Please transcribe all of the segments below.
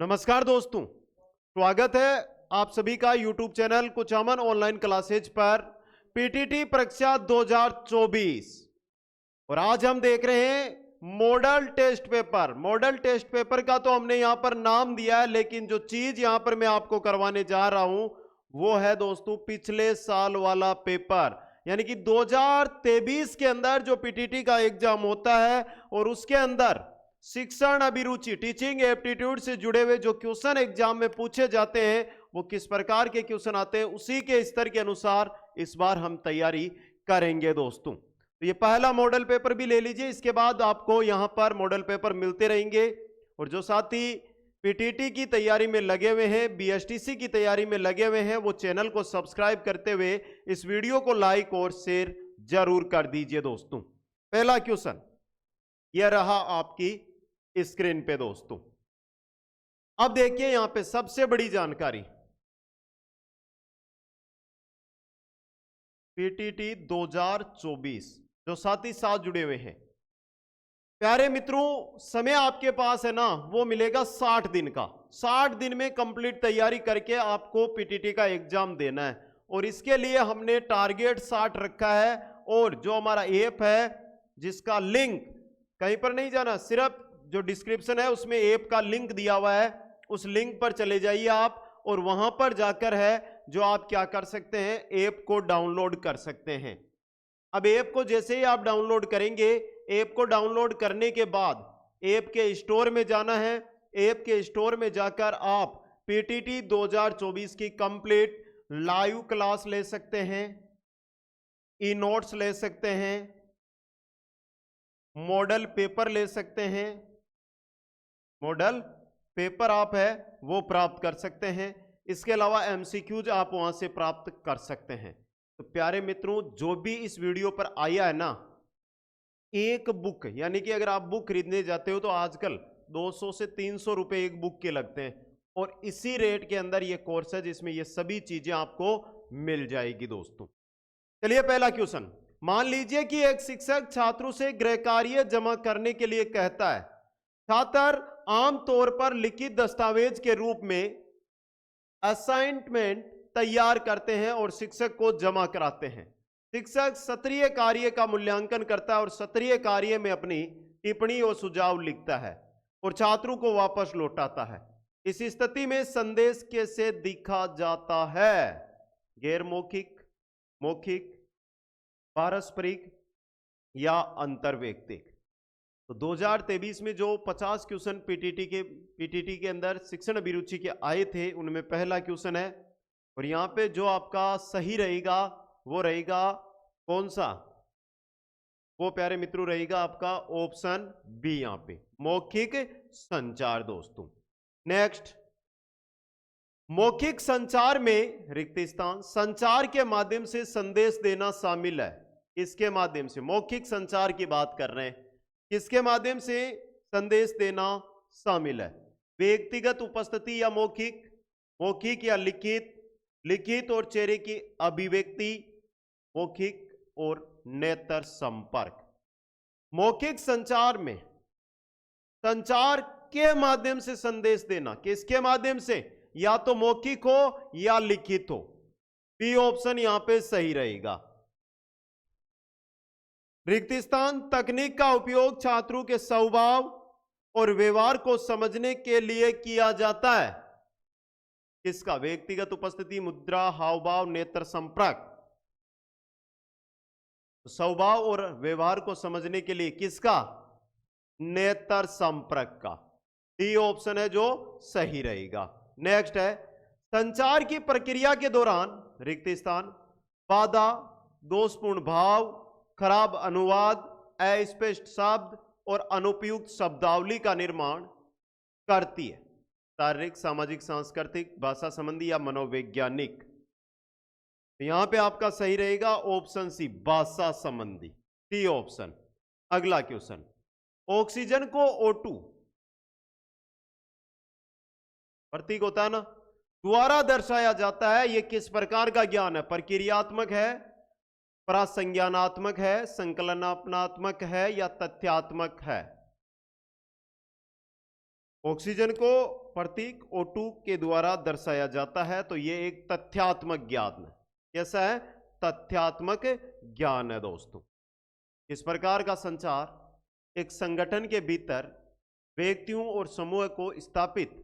नमस्कार दोस्तों, स्वागत है आप सभी का YouTube चैनल कुछ अमन ऑनलाइन क्लासेज पर पीटीटी परीक्षा 2024। और आज हम देख रहे हैं model test paper. Model test paper का तो हमने यहां पर नाम दिया है, लेकिन जो चीज यहां पर मैं आपको करवाने जा रहा हूं वो है दोस्तों पिछले साल वाला पेपर, यानी कि 2023 के अंदर जो पीटीटी का एग्जाम होता है और उसके अंदर शिक्षण अभिरुचि टीचिंग एप्टीट्यूड से जुड़े हुए जो क्वेश्चन एग्जाम में पूछे जाते हैं वो किस प्रकार के क्वेश्चन आते हैं, उसी के स्तर के अनुसार इस बार हम तैयारी करेंगे दोस्तों। तो ये पहला मॉडल पेपर भी ले लीजिए, इसके बाद आपको यहां पर मॉडल पेपर मिलते रहेंगे। और जो साथी पीटीटी की तैयारी में लगे हुए हैं, बीएसटीसी की तैयारी में लगे हुए हैं, वो चैनल को सब्सक्राइब करते हुए इस वीडियो को लाइक और शेयर जरूर कर दीजिए दोस्तों। पहला क्वेश्चन यह रहा आपकी स्क्रीन पे दोस्तों। अब देखिए यहां पे सबसे बड़ी जानकारी, पीटीटी 2024 जो साथी साथ जुड़े हुए हैं प्यारे मित्रों, समय आपके पास है ना वो मिलेगा 60 दिन का। 60 दिन में कंप्लीट तैयारी करके आपको पीटीटी का एग्जाम देना है और इसके लिए हमने टारगेट 60 रखा है। और जो हमारा ऐप है जिसका लिंक कहीं पर नहीं जाना, सिर्फ जो डिस्क्रिप्शन है उसमें ऐप का लिंक दिया हुआ है, उस लिंक पर चले जाइए आप और वहां पर जाकर है जो आप क्या कर सकते हैं, ऐप को डाउनलोड कर सकते हैं। अब ऐप को जैसे ही आप डाउनलोड करेंगे, ऐप को डाउनलोड करने के बाद ऐप के स्टोर में जाना है। ऐप के स्टोर में जाकर आप पीटीटी 2024 की कंप्लीट लाइव क्लास ले सकते हैं, ई नोट्स ले सकते हैं, मॉडल पेपर ले सकते हैं। मॉडल पेपर आप है वो प्राप्त कर सकते हैं। इसके अलावा एमसीक्यूज आप वहां से प्राप्त कर सकते हैं। तो प्यारे मित्रों, जो भी इस वीडियो पर आया है ना, एक बुक यानी कि अगर आप बुक खरीदने जाते हो तो आजकल 200 से 300 रुपए एक बुक के लगते हैं, और इसी रेट के अंदर ये कोर्स है जिसमें ये सभी चीजें आपको मिल जाएगी दोस्तों। चलिए पहला क्वेश्चन, मान लीजिए कि एक शिक्षक छात्रों से गृह कार्य जमा करने के लिए कहता है। छात्र आमतौर पर लिखित दस्तावेज के रूप में असाइनमेंट तैयार करते हैं और शिक्षक को जमा कराते हैं। शिक्षक सत्रीय कार्य का मूल्यांकन करता है और सत्रीय कार्य में अपनी टिप्पणी और सुझाव लिखता है और छात्रों को वापस लौटाता है। इस स्थिति में संदेश कैसे दिखा जाता है? गैर मौखिक, मौखिक, पारस्परिक या अंतर्वैयक्तिक? तो 2023 में जो 50 क्वेश्चन पीटीटी के अंदर शिक्षण अभिरुचि के आए थे उनमें पहला क्वेश्चन है। और यहां पे जो आपका सही रहेगा वो रहेगा कौन सा? वो प्यारे मित्रों रहेगा आपका ऑप्शन बी, यहां पे मौखिक संचार दोस्तों। नेक्स्ट, मौखिक संचार में रिक्त स्थान संचार के माध्यम से संदेश देना शामिल है। इसके माध्यम से मौखिक संचार की बात कर रहे हैं, किसके माध्यम से संदेश देना शामिल है? व्यक्तिगत उपस्थिति या मौखिक, मौखिक या लिखित, लिखित और चेहरे की अभिव्यक्ति, मौखिक और नेत्र संपर्क। मौखिक संचार में संचार के माध्यम से संदेश देना, किसके माध्यम से? या तो मौखिक हो या लिखित हो। बी ऑप्शन यहां पे सही रहेगा। रिक्त स्थान तकनीक का उपयोग छात्रों के स्वभाव और व्यवहार को समझने के लिए किया जाता है। किसका? व्यक्तिगत उपस्थिति, मुद्रा, हावभाव, नेत्र संपर्क। स्वभाव और व्यवहार को समझने के लिए किसका? नेत्र संपर्क का। डी ऑप्शन है जो सही रहेगा। नेक्स्ट है, संचार की प्रक्रिया के दौरान रिक्त स्थान बाधा, दोषपूर्ण भाव, खराब अनुवाद, अस्पष्ट शब्द और अनुपयुक्त शब्दावली का निर्माण करती है। शारीरिक, सामाजिक, सांस्कृतिक, भाषा संबंधी या मनोवैज्ञानिक। यहां पे आपका सही रहेगा ऑप्शन सी, भाषा संबंधी, डी ऑप्शन। अगला क्वेश्चन, ऑक्सीजन को O2 प्रतीक होता है ना, द्वारा दर्शाया जाता है। यह किस प्रकार का ज्ञान है? प्रक्रियात्मक है, प्रासंज्ञानात्मक है, संकलनात्मक है या तथ्यात्मक है? ऑक्सीजन को प्रतीक O2 के द्वारा दर्शाया जाता है। तो ये एक तथ्यात्मक ज्ञान है। कैसा है? तथ्यात्मक ज्ञान है दोस्तों। इस प्रकार का संचार एक संगठन के भीतर व्यक्तियों और समूह को स्थापित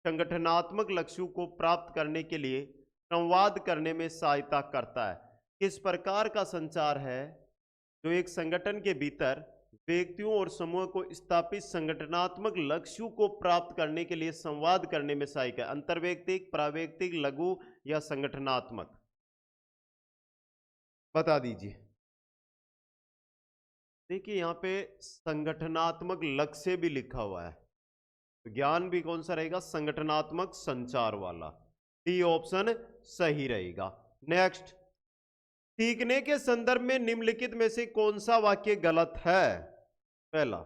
संगठनात्मक लक्ष्यों को प्राप्त करने के लिए संवाद करने में सहायता करता है। किस प्रकार का संचार है जो एक संगठन के भीतर व्यक्तियों और समूह को स्थापित संगठनात्मक लक्ष्यों को प्राप्त करने के लिए संवाद करने में सहायक है? अंतर्वैयक्तिक, प्रावैयक्तिक, लघु या संगठनात्मक? बता दीजिए। देखिए यहां पे संगठनात्मक लक्ष्य भी लिखा हुआ है, तो ज्ञान भी कौन सा रहेगा? संगठनात्मक संचार वाला। डी ऑप्शन सही रहेगा। नेक्स्ट, सीखने के संदर्भ में निम्नलिखित में से कौन सा वाक्य गलत है? पहला,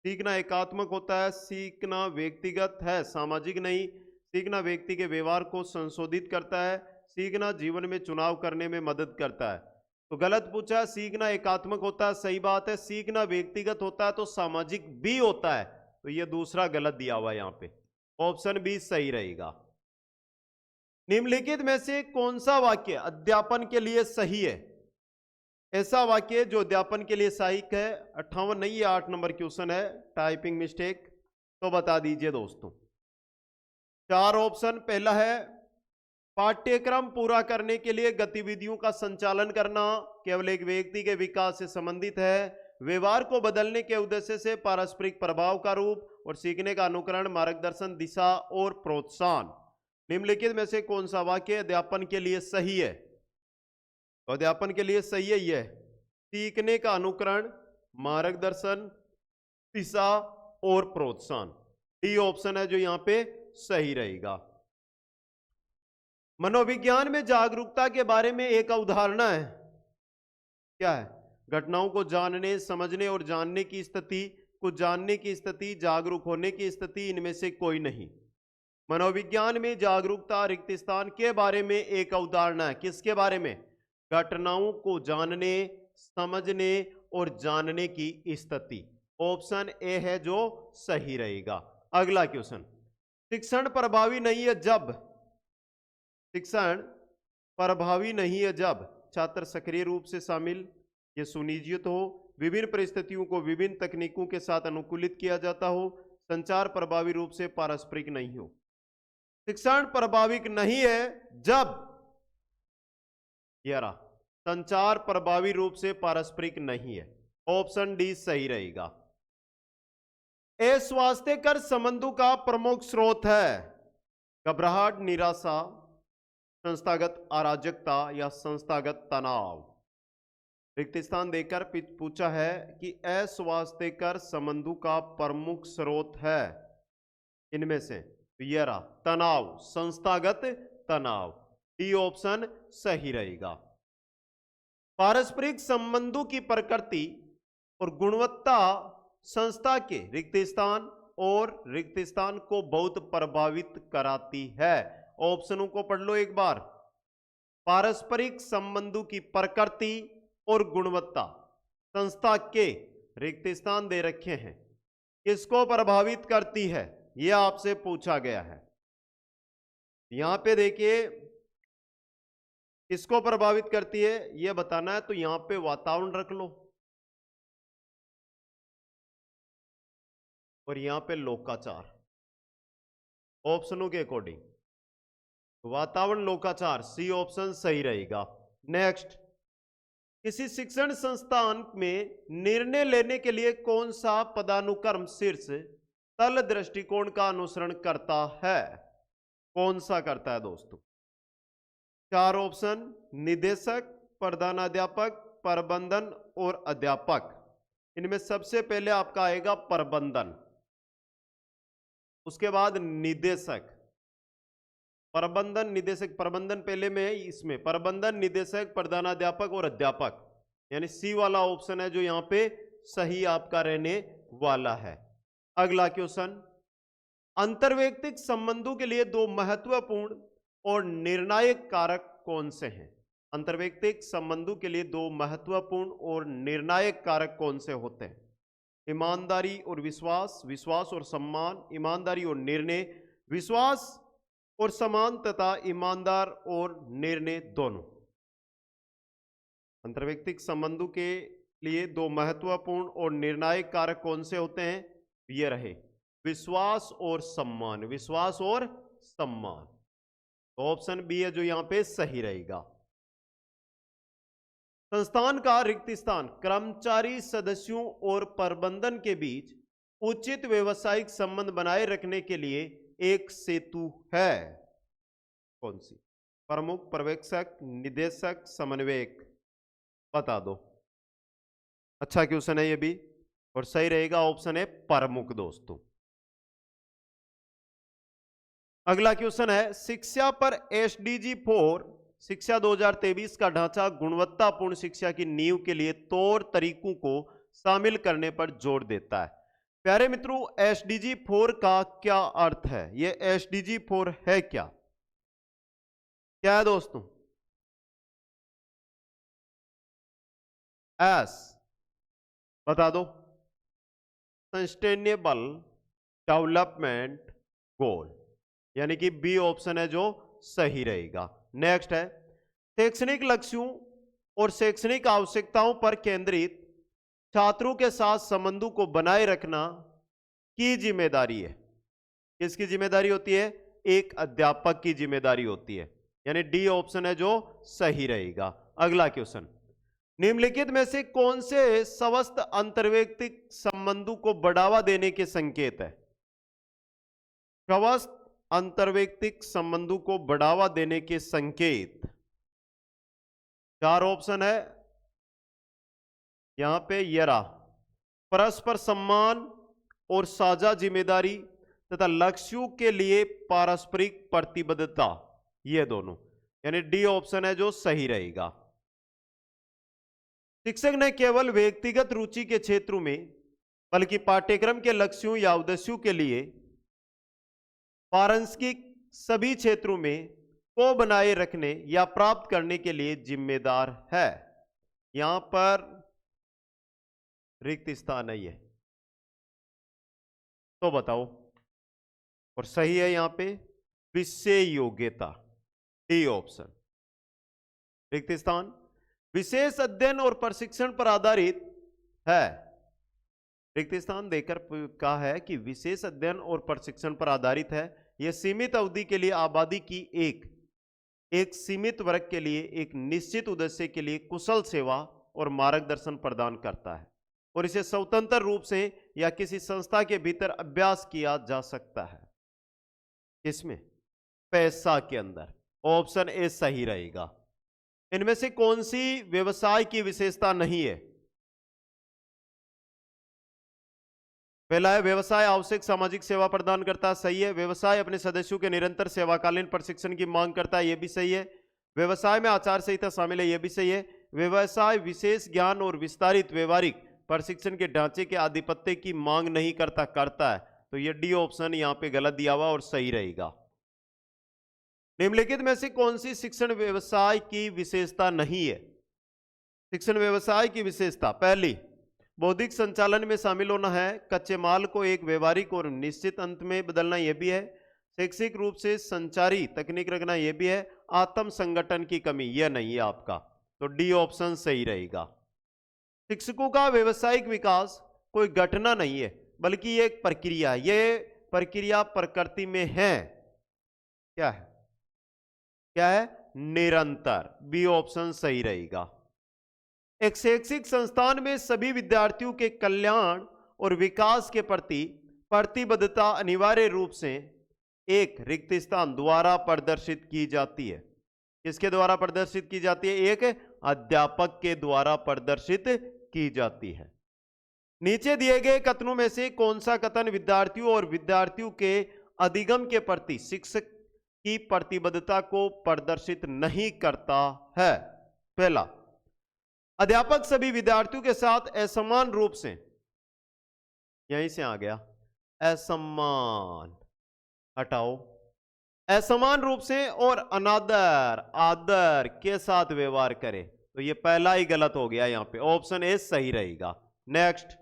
सीखना एकात्मक होता है, सीखना व्यक्तिगत है, सामाजिक नहीं, सीखना व्यक्ति के व्यवहार को संशोधित करता है, सीखना जीवन में चुनाव करने में मदद करता है। तो गलत पूछा, सीखना एकात्मक होता है, सही बात है। सीखना व्यक्तिगत होता है तो सामाजिक भी होता है, तो ये दूसरा गलत दिया हुआ है यहां पे। ऑप्शन बी सही रहेगा। निम्नलिखित में से कौन सा वाक्य अध्यापन के लिए सही है? ऐसा वाक्य जो अध्यापन के लिए सहायक है। 58 नहीं, ये 8 नंबर क्वेश्चन है, टाइपिंग मिस्टेक। तो बता दीजिए दोस्तों। 4 ऑप्शन। पहला है पाठ्यक्रम पूरा करने के लिए गतिविधियों का संचालन करना केवल एक व्यक्ति के विकास से संबंधित है, व्यवहार को बदलने के उद्देश्य से पारस्परिक प्रभाव का रूप, और सीखने का अनुकरण, मार्गदर्शन, दिशा और प्रोत्साहन। निम्नलिखित में से कौन सा वाक्य अध्यापन के लिए सही है? तो अध्यापन के लिए सही है यह, सीखने का अनुकरण, मार्गदर्शन, दिशा और प्रोत्साहन। डी ऑप्शन है जो यहां पे सही रहेगा। मनोविज्ञान में जागरूकता के बारे में एक अवधारणा है, क्या है? घटनाओं को जानने, समझने और जानने की स्थिति, कुछ जानने की स्थिति, जागरूक होने की स्थिति, इनमें से कोई नहीं। मनोविज्ञान में जागरूकता रिक्त स्थान के बारे में एक अवधारणा है। किसके बारे में? घटनाओं को जानने, समझने और जानने की स्थिति। ऑप्शन ए है जो सही रहेगा। अगला क्वेश्चन, शिक्षण प्रभावी नहीं है जब, शिक्षण प्रभावी नहीं है जब छात्र सक्रिय रूप से शामिल, ये सुनिश्चित हो, विभिन्न परिस्थितियों को विभिन्न तकनीकों के साथ अनुकूलित किया जाता हो, संचार प्रभावी रूप से पारस्परिक नहीं हो। शिक्षण प्रभावी नहीं है जब, यारा संचार प्रभावी रूप से पारस्परिक नहीं है। ऑप्शन डी सही रहेगा। अस्वास्थ्यकर संबंधों का प्रमुख स्रोत है घबराहट, निराशा, संस्थागत अराजकता या संस्थागत तनाव। रिक्त स्थान देकर पूछा है कि अस्वास्थ्यकर संबंधों का प्रमुख स्रोत है इनमें से, ये रहा तनाव, संस्थागत तनाव। डी ऑप्शन सही रहेगा। पारस्परिक संबंधों की प्रकृति और गुणवत्ता संस्था के रिक्त स्थान और रिक्त स्थान को बहुत प्रभावित कराती है। ऑप्शनों को पढ़ लो एक बार। पारस्परिक संबंधों की प्रकृति और गुणवत्ता संस्था के रिक्त स्थान दे रखे हैं, किसको प्रभावित करती है यह आपसे पूछा गया है। यहां पे देखिए किसको प्रभावित करती है यह बताना है, तो यहां पे वातावरण रख लो और यहां पे लोकाचार, ऑप्शनों के अकॉर्डिंग वातावरण, लोकाचार, सी ऑप्शन सही रहेगा। नेक्स्ट, किसी शिक्षण संस्थान में निर्णय लेने के लिए कौन सा पदानुक्रम शीर्ष तल दृष्टिकोण का अनुसरण करता है? कौन सा करता है दोस्तों? 4 ऑप्शन, निदेशक, प्रधानाध्यापक, प्रबंधन और अध्यापक। इनमें सबसे पहले आपका आएगा प्रबंधन, उसके बाद निदेशक, प्रबंधन, निदेशक, प्रबंधन पहले में है इसमें, प्रबंधन, निदेशक, प्रधानाध्यापक और अध्यापक, यानी सी वाला ऑप्शन है जो यहां पे सही आपका रहने वाला है। अगला क्वेश्चन, अंतर्वैयक्तिक संबंधों के लिए 2 महत्वपूर्ण और निर्णायक कारक कौन से हैं? अंतर्वैयक्तिक संबंधों के लिए 2 महत्वपूर्ण और निर्णायक कारक कौन से होते हैं? ईमानदारी और विश्वास, विश्वास और सम्मान, ईमानदारी और निर्णय, विश्वास और सम्मान तथा ईमानदार और निर्णय दोनों। अंतर्वैयक्तिक संबंधों के लिए दो महत्वपूर्ण और निर्णायक कारक कौन से होते हैं? ये रहे विश्वास और सम्मान, विश्वास और सम्मान। तो ऑप्शन बी है जो यहां पे सही रहेगा। संस्थान का रिक्त स्थान कर्मचारी सदस्यों और प्रबंधन के बीच उचित व्यवसायिक संबंध बनाए रखने के लिए एक सेतु है। कौन सी? प्रमुख, पर्यवेक्षक, निदेशक, समन्वयक। बता दो। अच्छा क्वेश्चन है ये भी, और सही रहेगा ऑप्शन है प्रमुख दोस्तों। अगला क्वेश्चन है शिक्षा पर एसडीजी 4 शिक्षा 2023 का ढांचा गुणवत्तापूर्ण शिक्षा की नींव के लिए तौर तरीकों को शामिल करने पर जोर देता है। प्यारे मित्रों, एसडीजी 4 का क्या अर्थ है? ये एसडीजी 4 है क्या? क्या है दोस्तों? एस बता दो। सस्टेनेबल डेवलपमेंट गोल, यानी कि बी ऑप्शन है जो सही रहेगा। नेक्स्ट है शैक्षणिक लक्ष्यों और शैक्षणिक आवश्यकताओं पर केंद्रित छात्रों के साथ संबंधों को बनाए रखना की जिम्मेदारी है। किसकी जिम्मेदारी होती है? एक अध्यापक की जिम्मेदारी होती है, यानी डी ऑप्शन है जो सही रहेगा। अगला क्वेश्चन, निम्नलिखित में से कौन से स्वस्थ अंतर्वैयक्तिक संबंधों को बढ़ावा देने के संकेत है? स्वस्थ अंतर्वैयक्तिक संबंधों को बढ़ावा देने के संकेत, चार ऑप्शन है यहां पे। यरा परस्पर सम्मान और साझा जिम्मेदारी तथा लक्ष्यों के लिए पारस्परिक प्रतिबद्धता, ये दोनों, यानी डी ऑप्शन है जो सही रहेगा। शिक्षक ने केवल व्यक्तिगत रुचि के क्षेत्रों में बल्कि पाठ्यक्रम के लक्ष्यों या उद्देश्यों के लिए पारस्परिक सभी क्षेत्रों में को बनाए रखने या प्राप्त करने के लिए जिम्मेदार है। यहां पर रिक्त स्थान नहीं है, तो बताओ। और सही है यहां पे विषय योग्यता, डी ऑप्शन। रिक्त स्थान विशेष अध्ययन और प्रशिक्षण पर आधारित है। रिक्त स्थान देकर कहा है कि विशेष अध्ययन और प्रशिक्षण पर आधारित है। यह सीमित अवधि के लिए आबादी की एक सीमित वर्ग के लिए एक निश्चित उद्देश्य के लिए कुशल सेवा और मार्गदर्शन प्रदान करता है, और इसे स्वतंत्र रूप से या किसी संस्था के भीतर अभ्यास किया जा सकता है। किसमें? पैसा के अंदर। ऑप्शन ए सही रहेगा। इनमें से कौन सी व्यवसाय की विशेषता नहीं है? पहला है व्यवसाय आवश्यक सामाजिक सेवा प्रदान करता है, सही है। व्यवसाय अपने सदस्यों के निरंतर सेवाकालीन प्रशिक्षण की मांग करता है, यह भी सही है। व्यवसाय में आचार संहिता शामिल है, यह भी सही है। व्यवसाय विशेष ज्ञान और विस्तारित व्यवहारिक प्रशिक्षण के ढांचे के आधिपत्य की मांग नहीं करता है, तो यह डी ऑप्शन यहां पे गलत दिया हुआ और सही रहेगा। निम्नलिखित में से कौन सी शिक्षण व्यवसाय की विशेषता नहीं है? शिक्षण व्यवसाय की विशेषता, पहली बौद्धिक संचालन में शामिल होना है। कच्चे माल को एक व्यवहारिक और निश्चित अंत में बदलना, यह भी है। शैक्षिक रूप से संचारी तकनीक रखना, यह भी है। आत्म संगठन की कमी, यह नहीं है आपका, तो डी ऑप्शन सही रहेगा। शिक्षकों का व्यवसायिक विकास कोई घटना नहीं है, बल्कि यह एक प्रक्रिया है। यह प्रक्रिया प्रकृति में है, क्या है? क्या है? निरंतर। बी ऑप्शन सही रहेगा। एक शैक्षिक संस्थान में सभी विद्यार्थियों के कल्याण और विकास के प्रति प्रतिबद्धता अनिवार्य रूप से एक रिक्त स्थान द्वारा प्रदर्शित की जाती है। किसके द्वारा प्रदर्शित की जाती है? एक अध्यापक के द्वारा प्रदर्शित की जाती है। नीचे दिए गए कथनों में से कौन सा कथन विद्यार्थियों और विद्यार्थियों के अधिगम के प्रति शिक्षक की प्रतिबद्धता को प्रदर्शित नहीं करता है? पहला, अध्यापक सभी विद्यार्थियों के साथ असमान रूप से, यहीं से आ गया असमान, हटाओ, असमान रूप से और अनादर आदर के साथ व्यवहार करे, तो ये पहला ही गलत हो गया यहां पे। ऑप्शन ए सही रहेगा। नेक्स्ट,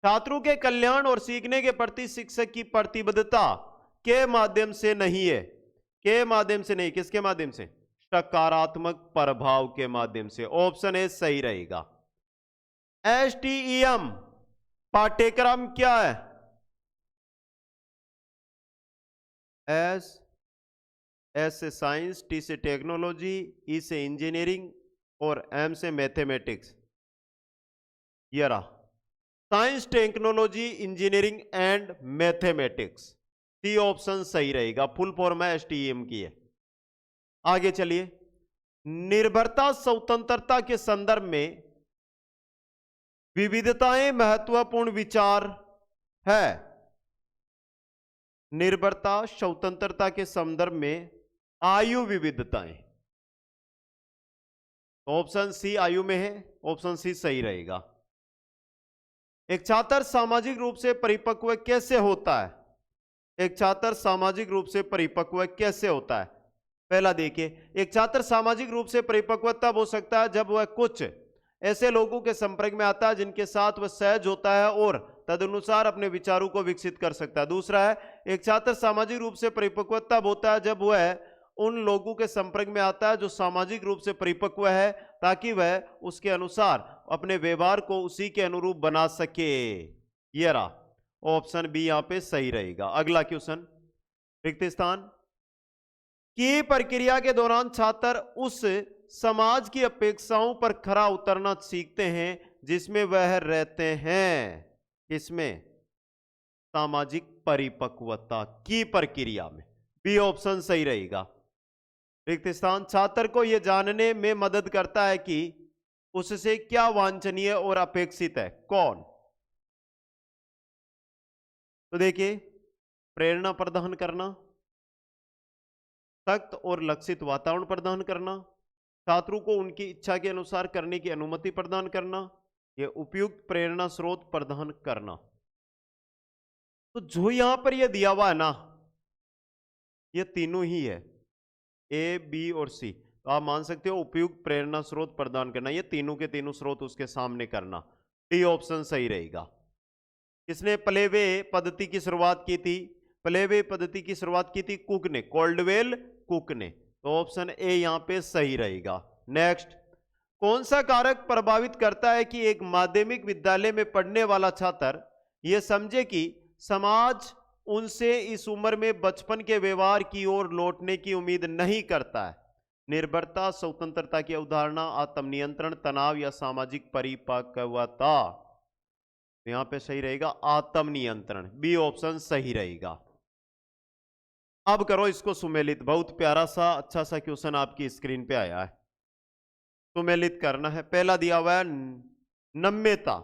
छात्रों के कल्याण और सीखने के प्रति शिक्षक की प्रतिबद्धता के माध्यम से नहीं है, के माध्यम से नहीं, किसके माध्यम से? सकारात्मक प्रभाव के माध्यम से। ऑप्शन ए सही रहेगा। STEM पाठ्यक्रम क्या है? एस से साइंस, टी से टेक्नोलॉजी, ई से इंजीनियरिंग और एम से मैथमेटिक्स। ये रहा, science, technology, engineering and mathematics. C option सही रहेगा। फुल फॉर्म है STEM की है। आगे चलिए, निर्भरता स्वतंत्रता के संदर्भ में विविधताएं महत्वपूर्ण विचार है। निर्भरता स्वतंत्रता के संदर्भ में आयु विविधताएं, ऑप्शन सी आयु में है। ऑप्शन सी सही रहेगा। एक छात्र सामाजिक रूप से परिपक्व कैसे होता है? एक छात्र सामाजिक रूप से परिपक्व कैसे होता है? पहला देखिए, एक छात्र सामाजिक रूप से परिपक्व तब हो सकता है जब वह कुछ ऐसे लोगों के संपर्क में आता है जिनके साथ वह सहज होता है और तदनुसार अपने विचारों को विकसित कर सकता है। दूसरा है, एक छात्र सामाजिक रूप से परिपक्व तब होता है जब वह उन लोगों के संपर्क में आता है जो सामाजिक रूप से परिपक्व है, ताकि वह उसके अनुसार अपने व्यवहार को उसी के अनुरूप बना सके। ये रहा, ऑप्शन बी यहां पे सही रहेगा। अगला क्वेश्चन, रिक्त स्थान की प्रक्रिया के दौरान छात्र उस समाज की अपेक्षाओं पर खरा उतरना सीखते हैं जिसमें वह रहते हैं। किसमें? सामाजिक परिपक्वता की प्रक्रिया में। बी ऑप्शन सही रहेगा। रिक्त स्थान छात्र को यह जानने में मदद करता है कि उससे क्या वांछनीय और अपेक्षित है। कौन? तो देखिए, प्रेरणा प्रदान करना, सख्त और लक्षित वातावरण प्रदान करना, छात्रों को उनकी इच्छा के अनुसार करने की अनुमति प्रदान करना, यह उपयुक्त प्रेरणा स्रोत प्रदान करना। तो जो यहां पर यह दिया हुआ है ना, ये तीनों ही है, ए, बी और सी। तो आप मान सकते हो उपयुक्त प्रेरणा स्रोत प्रदान करना, ये तीनों के तीनों स्रोत उसके सामने करना। डी ऑप्शन सही रहेगा। किसने प्लेवे पद्धति की शुरुआत की थी? प्लेवे पद्धति की शुरुआत की थी कुक ने, कॉल्डवेल कुक ने। तो ऑप्शन ए यहां पे सही रहेगा। नेक्स्ट, कौन सा कारक प्रभावित करता है कि एक माध्यमिक विद्यालय में पढ़ने वाला छात्र यह समझे कि समाज उनसे इस उम्र में बचपन के व्यवहार की ओर लौटने की उम्मीद नहीं करता है? निर्भरता, स्वतंत्रता की अवधारणा, आत्मनियंत्रण, तनाव या सामाजिक परिपक्वता। यहां पे सही रहेगा आत्मनियंत्रण। बी ऑप्शन सही रहेगा। अब करो इसको सुमेलित। बहुत प्यारा सा अच्छा सा क्वेश्चन आपकी स्क्रीन पे आया है, सुमेलित करना है। पहला दिया हुआ है नम्यता,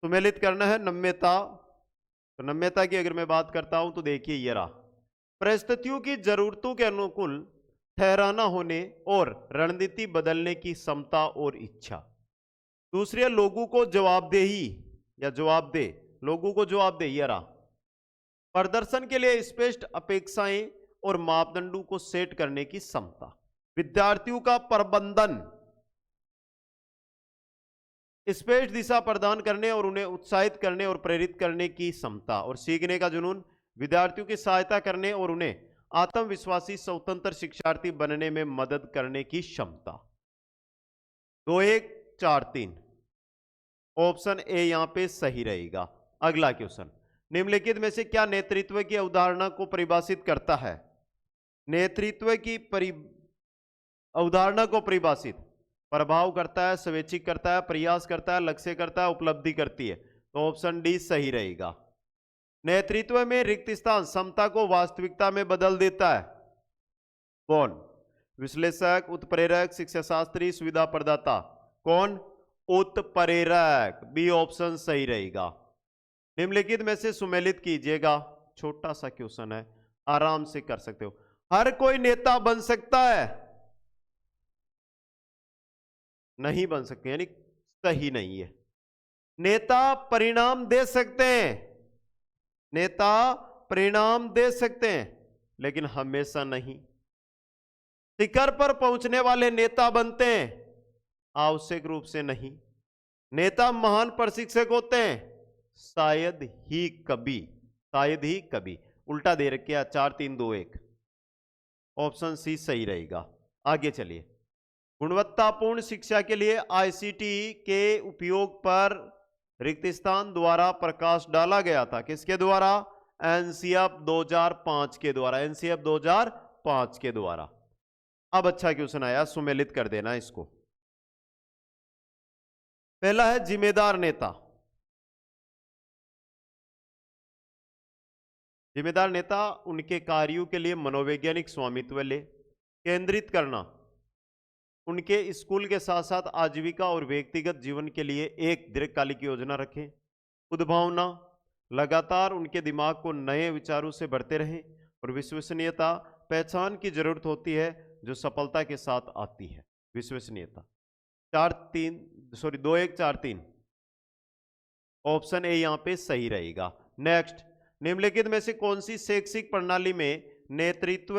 सुमेलित करना है नम्यता। तो नम्यता की अगर मैं बात करता हूं तो देखिए, ये रहा, परिस्थितियों की जरूरतों के अनुकूल ठहराना होने और रणनीति बदलने की क्षमता और इच्छा। दूसरी है लोगों को जवाबदेही या जवाबदेह, लोगों को जवाबदेह। ये रहा, प्रदर्शन के लिए स्पष्ट अपेक्षाएं और मापदंडों को सेट करने की क्षमता। विद्यार्थियों का प्रबंधन, स्पष्ट दिशा प्रदान करने और उन्हें उत्साहित करने और प्रेरित करने की क्षमता। और सीखने का जुनून, विद्यार्थियों की सहायता करने और उन्हें आत्मविश्वासी स्वतंत्र शिक्षार्थी बनने में मदद करने की क्षमता। 2 1 4 3, ऑप्शन ए यहां पे सही रहेगा। अगला क्वेश्चन, निम्नलिखित में से क्या नेतृत्व की अवधारणा को परिभाषित करता है? नेतृत्व की अवधारणा को परिभाषित, प्रभाव करता है, स्वैच्छिक करता है, प्रयास करता है, लक्ष्य करता है, उपलब्धि करती है। तो ऑप्शन डी सही रहेगा। नेतृत्व में रिक्त स्थान क्षमता को वास्तविकता में बदल देता है। कौन? विश्लेषक, उत्प्रेरक, शिक्षा शास्त्री, सुविधा प्रदाता। कौन? उत्प्रेरक। बी ऑप्शन सही रहेगा। निम्नलिखित में से सुमेलित कीजिएगा। छोटा सा क्वेश्चन है, आराम से कर सकते हो। हर कोई नेता बन सकता है? नहीं बन सकते, यानी सही नहीं है। नेता परिणाम दे सकते हैं, नेता परिणाम दे सकते हैं, लेकिन हमेशा नहीं। शिखर पर पहुंचने वाले नेता बनते हैं, आवश्यक रूप से नहीं। नेता महान प्रशिक्षक होते हैं? शायद ही कभी, शायद ही कभी। उल्टा दे रखा 4 3 2 1, ऑप्शन सी सही रहेगा। आगे चलिए। गुणवत्तापूर्ण शिक्षा के लिए आईसीटी के उपयोग पर रिक्त स्थान द्वारा प्रकाश डाला गया था। किसके द्वारा? एनसीएफ 2005 के द्वारा, एनसीएफ 2005 के द्वारा। अब अच्छा क्वेश्चन आया, सुमेलित कर देना इसको। पहला है जिम्मेदार नेता। जिम्मेदार नेता उनके कार्यों के लिए मनोवैज्ञानिक स्वामित्व ले, केंद्रित करना, उनके स्कूल के साथ साथ आजीविका और व्यक्तिगत जीवन के लिए एक दीर्घकालिक योजना रखें, उद्भावना, लगातार उनके दिमाग को नए विचारों से भरते रहें, और विश्वसनीयता, पहचान की जरूरत होती है जो सफलता के साथ आती है। विश्वसनीयता। 2 1 4 3, ऑप्शन ए यहां पे सही रहेगा। नेक्स्ट, निम्नलिखित में से कौन सी शैक्षिक प्रणाली में नेतृत्व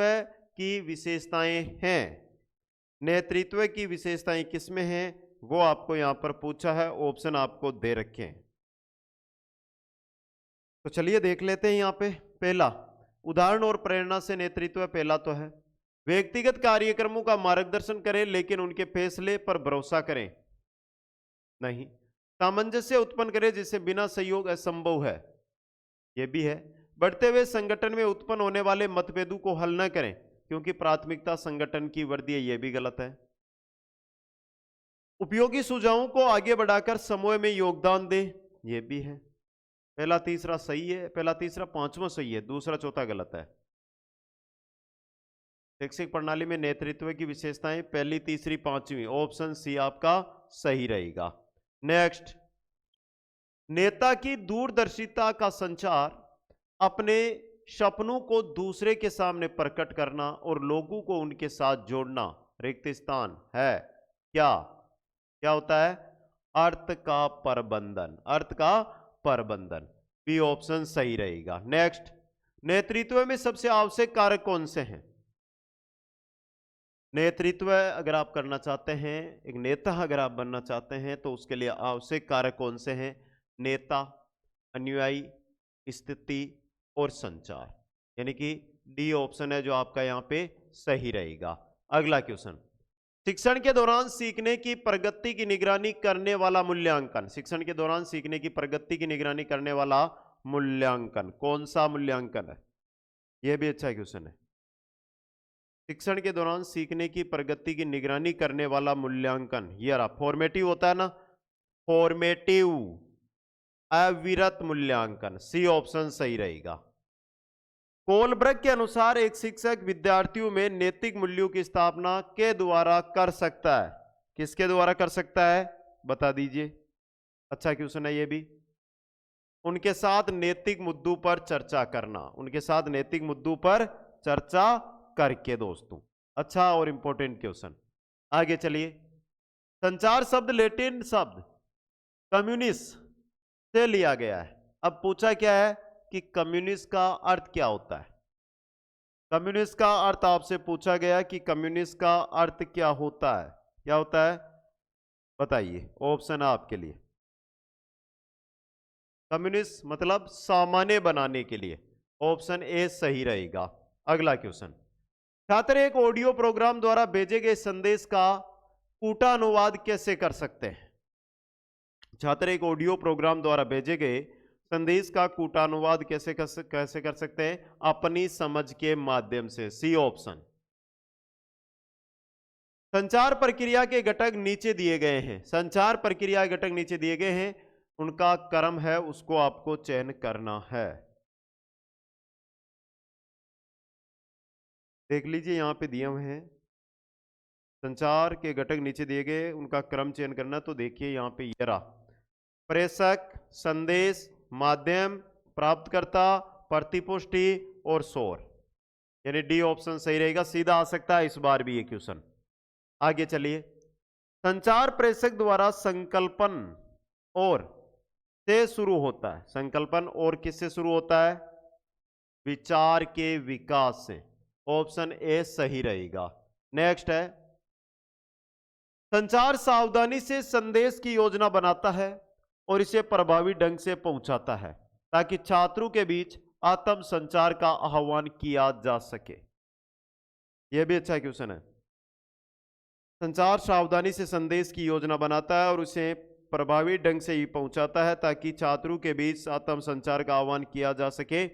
की विशेषताएं हैं? नेतृत्व की विशेषताएं किसमें हैं वो आपको यहां पर पूछा है, ऑप्शन आपको दे रखे हैं। तो चलिए देख लेते हैं। यहां पे पहला, उदाहरण और प्रेरणा से नेतृत्व पहला तो है। व्यक्तिगत कार्यक्रमों का मार्गदर्शन करें लेकिन उनके फैसले पर भरोसा करें नहीं। सामंजस्य उत्पन्न करें जिससे बिना सहयोग असंभव है, यह भी है। बढ़ते हुए संगठन में उत्पन्न होने वाले मतभेदों को हल न करें क्योंकि प्राथमिकता संगठन की वृद्धि है, यह भी गलत है। उपयोगी सुझावों को आगे बढ़ाकर समूह में योगदान दे, यह भी है। पहला तीसरा सही है, पहला तीसरा पांचवां सही है, दूसरा चौथा गलत है। शैक्षिक प्रणाली में नेतृत्व की विशेषताएं पहली तीसरी पांचवी, ऑप्शन सी आपका सही रहेगा। नेक्स्ट, नेता की दूरदर्शिता का संचार, अपने सपनों को दूसरे के सामने प्रकट करना और लोगों को उनके साथ जोड़ना रिक्त स्थान है क्या? क्या होता है? अर्थ का प्रबंधन, अर्थ का प्रबंधन, बी ऑप्शन सही रहेगा। नेक्स्ट, नेतृत्व में सबसे आवश्यक कारक कौन से हैं? नेतृत्व अगर आप करना चाहते हैं, एक नेता अगर आप बनना चाहते हैं तो उसके लिए आवश्यक कारक कौन से हैं? नेता, अनुयायी, स्थिति और संचार, यानी कि डी ऑप्शन है जो आपका यहां पे सही रहेगा। अगला क्वेश्चन, शिक्षण के दौरान सीखने की प्रगति की निगरानी करने वाला मूल्यांकन। शिक्षण के दौरान सीखने की प्रगति की निगरानी करने वाला मूल्यांकन कौन सा मूल्यांकन है? यह भी अच्छा क्वेश्चन है। शिक्षण के दौरान सीखने की प्रगति की निगरानी करने वाला मूल्यांकन, यार फॉर्मेटिव होता है ना, फॉर्मेटिव अविरत मूल्यांकन, सी ऑप्शन सही रहेगा। कोलब्रग के अनुसार एक शिक्षक विद्यार्थियों में नैतिक मूल्यों की स्थापना के द्वारा कर सकता है। किसके द्वारा कर सकता है बता दीजिए। अच्छा क्वेश्चन है ये भी। उनके साथ नैतिक मुद्दों पर चर्चा करना, उनके साथ नैतिक मुद्दों पर चर्चा करके दोस्तों। अच्छा और इंपॉर्टेंट क्वेश्चन, आगे चलिए। संचार शब्द लैटिन शब्द कम्युनिस्ट से लिया गया है। अब पूछा क्या है कि कम्युनिस्ट का अर्थ क्या होता है? कम्युनिस्ट का अर्थ आपसे पूछा गया कि कम्युनिस्ट का अर्थ क्या होता है? क्या होता है बताइए, ऑप्शन है आपके लिए। कम्युनिस्ट मतलब सामान्य बनाने के लिए, ऑप्शन ए सही रहेगा। अगला क्वेश्चन, छात्र एक ऑडियो प्रोग्राम द्वारा भेजे गए संदेश का कूटानुवाद कैसे कर सकते हैं? छात्र एक ऑडियो प्रोग्राम द्वारा भेजे गए संदेश का कूटानुवाद कैसे कर सकते हैं? अपनी समझ के माध्यम से, सी ऑप्शन। संचार प्रक्रिया के घटक नीचे दिए गए हैं, संचार प्रक्रिया के घटक नीचे दिए गए हैं, उनका क्रम है उसको आपको चयन करना है। देख लीजिए यहां पे दिए हुए हैं, संचार के घटक नीचे दिए गए, उनका क्रम चयन करना। तो देखिए यहां पे ये रहा, प्रेषक, संदेश, माध्यम, प्राप्तकर्ता, प्रतिपुष्टि और शोर, यानी डी ऑप्शन सही रहेगा। सीधा आ सकता है इस बार भी ये क्वेश्चन। आगे चलिए, संचार प्रेषक द्वारा संकल्पन और से शुरू होता है। संकल्पन और किससे शुरू होता है? विचार के विकास से, ऑप्शन ए सही रहेगा। नेक्स्ट है, संचार सावधानी से संदेश की योजना बनाता है और इसे प्रभावी ढंग से पहुंचाता है ताकि छात्रों के बीच आत्म संचार का आह्वान किया जा सके। यह भी अच्छा क्वेश्चन है। संचार सावधानी से संदेश की योजना बनाता है और उसे प्रभावी ढंग से ही पहुंचाता है ताकि छात्रों के बीच आत्म संचार का आह्वान किया जा सके।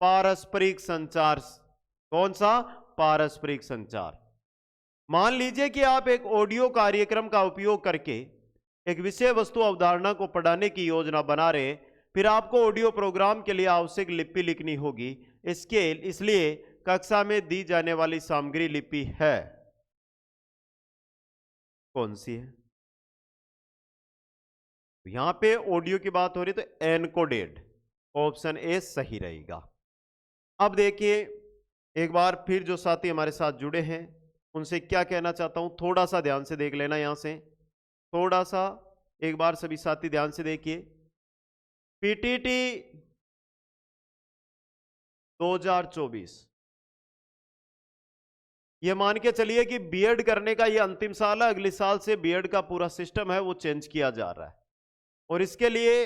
पारस्परिक संचार। कौन सा? पारस्परिक संचार। मान लीजिए कि आप एक ऑडियो कार्यक्रम का उपयोग करके एक विषय वस्तु अवधारणा को पढ़ाने की योजना बना रहे, फिर आपको ऑडियो प्रोग्राम के लिए आवश्यक लिपि लिखनी होगी। इसलिए कक्षा में दी जाने वाली सामग्री लिपि है, कौन सी है? यहां पे ऑडियो की बात हो रही तो एनकोडेड, ऑप्शन ए सही रहेगा। अब देखिए एक बार फिर जो साथी हमारे साथ जुड़े हैं उनसे क्या कहना चाहता हूं, थोड़ा सा ध्यान से देख लेना। यहां से थोड़ा सा एक बार सभी साथी ध्यान से देखिए। पीटीटी 2024, ये मान के चलिए कि बीएड करने का ये अंतिम साल है। अगले साल से बीएड का पूरा सिस्टम है वो चेंज किया जा रहा है और इसके लिए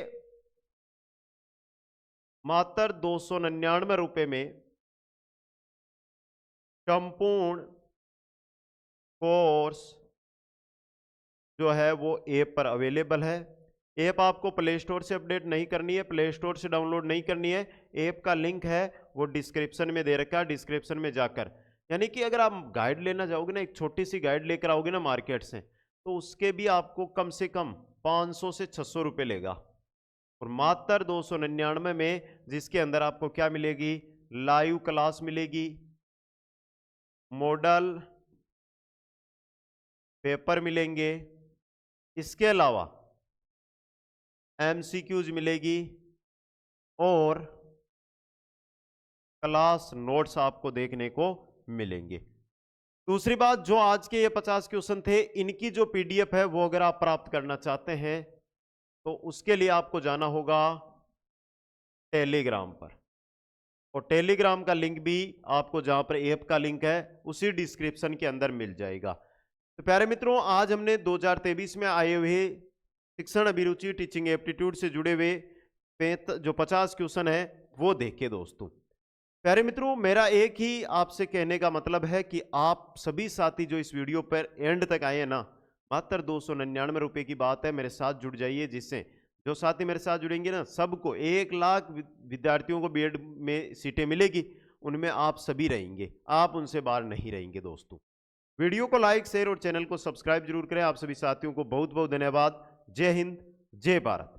मात्र 299 रुपए में संपूर्ण कोर्स जो है वो ऐप पर अवेलेबल है। ऐप आपको प्ले स्टोर से अपडेट नहीं करनी है, प्ले स्टोर से डाउनलोड नहीं करनी है। ऐप का लिंक है वो डिस्क्रिप्शन में दे रखा है, डिस्क्रिप्शन में जाकर, यानी कि अगर आप गाइड लेना चाहोगे ना, एक छोटी सी गाइड लेकर आओगे ना मार्केट से, तो उसके भी आपको कम से कम 500 से 600 रुपये लेगा। और मात्र 299 में जिसके अंदर आपको क्या मिलेगी? लाइव क्लास मिलेगी, मॉडल पेपर मिलेंगे, इसके अलावा एमसीक्यूज मिलेगी और क्लास नोट्स आपको देखने को मिलेंगे। दूसरी बात, जो आज के ये 50 क्वेश्चन थे, इनकी जो पीडीएफ है वो अगर आप प्राप्त करना चाहते हैं तो उसके लिए आपको जाना होगा टेलीग्राम पर, और टेलीग्राम का लिंक भी आपको जहां पर ऐप का लिंक है उसी डिस्क्रिप्शन के अंदर मिल जाएगा। तो प्यारे मित्रों, आज हमने 2023 में आए हुए शिक्षण अभिरुचि टीचिंग एप्टीट्यूड से जुड़े हुए जो 50 क्वेश्चन है वो देखे दोस्तों। प्यारे मित्रों, मेरा एक ही आपसे कहने का मतलब है कि आप सभी साथी जो इस वीडियो पर एंड तक आए हैं ना, मात्र 299 रुपये की बात है, मेरे साथ जुड़ जाइए। जिससे जो साथी मेरे साथ जुड़ेंगे ना, सबको 1 लाख विद्यार्थियों को बीएड में सीटें मिलेगी, उनमें आप सभी रहेंगे, आप उनसे बाहर नहीं रहेंगे दोस्तों। वीडियो को लाइक, शेयर और चैनल को सब्सक्राइब जरूर करें। आप सभी साथियों को बहुत बहुत धन्यवाद। जय हिंद, जय भारत।